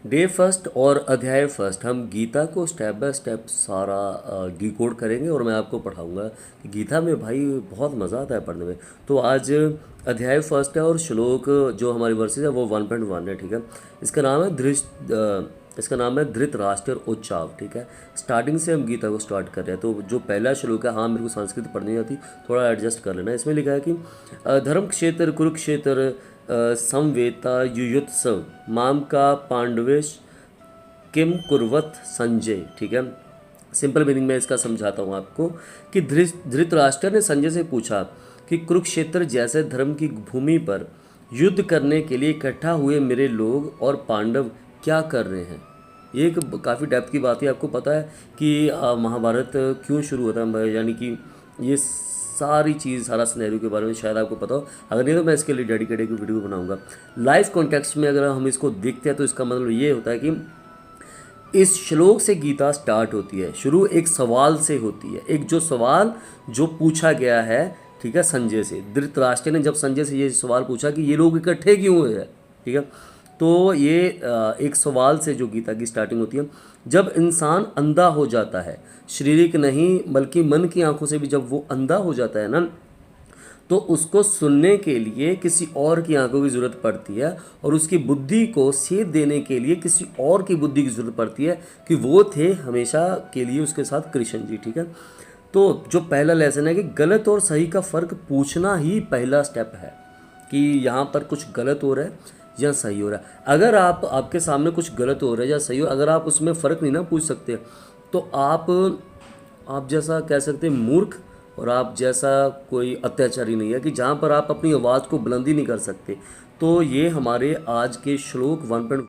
Day first और अध्याय first हम गीता को स्टेप बाय स्टेप सारा डिकोड करेंगे और मैं आपको पढ़ाऊंगा कि गीता में भाई बहुत मज़ा आता है पढ़ने में। तो आज अध्याय फर्स्ट है और श्लोक जो हमारी वर्सेस है वो 1.1 है, ठीक है। इसका नाम है इसका नाम है धृतराष्ट्र उच्चाव, ठीक है। स्टार्टिंग से हम गीता को स्टार्ट कर रहे हैं। तो जो पहला श्लोक है, हाँ मेरे को संस्कृत पढ़नी नहीं आती, थोड़ा एडजस्ट कर लेना। इसमें लिखा है कि धर्म क्षेत्र कुरुक्षेत्र संवेता युयुत्सव माम का पांडवेश किम कुर्वत संजय, ठीक है। सिंपल मीनिंग में इसका समझाता हूँ आपको कि धृतराष्ट्र ने संजय से पूछा कि कुरुक्षेत्र जैसे धर्म की भूमि पर युद्ध करने के लिए इकट्ठा हुए मेरे लोग और पांडव क्या कर रहे हैं। ये एक काफ़ी डेप्थ की बात है। आपको पता है कि महाभारत क्यों शुरू होता है, यानी कि ये सारी चीज़, सारा सिनेरियो के बारे में शायद आपको पता हो। अगर नहीं तो मैं इसके लिए डेडिकेटेड एक वीडियो बनाऊंगा। लाइव कॉन्टेक्स्ट में अगर हम इसको देखते हैं तो इसका मतलब ये होता है कि इस श्लोक से गीता स्टार्ट होती है। शुरू एक सवाल से होती है, एक जो सवाल जो पूछा गया है, ठीक है, संजय से। धृतराष्ट्र ने जब संजय से ये सवाल पूछा कि ये लोग इकट्ठे क्यों हुए हैं, ठीक है, तो ये एक सवाल से जो गीता की स्टार्टिंग होती है। जब इंसान अंधा हो जाता है, शारीरिक नहीं बल्कि मन की आंखों से भी जब वो अंधा हो जाता है ना, तो उसको सुनने के लिए किसी और की आंखों की ज़रूरत पड़ती है और उसकी बुद्धि को सेध देने के लिए किसी और की बुद्धि की ज़रूरत पड़ती है, कि वो थे हमेशा के लिए उसके साथ कृष्ण जी, ठीक है। तो जो पहला लेसन है कि गलत और सही का फ़र्क पूछना ही पहला स्टेप है, कि यहाँ पर कुछ गलत हो रहा है या सही हो रहा है। अगर आपके सामने कुछ गलत हो रहा है या सही हो, अगर आप उसमें फ़र्क नहीं ना पूछ सकते, तो आप जैसा कह सकते हैं मूर्ख, और आप जैसा कोई अत्याचारी नहीं है कि जहाँ पर आप अपनी आवाज़ को बुलंदी नहीं कर सकते। तो ये हमारे आज के श्लोक 1.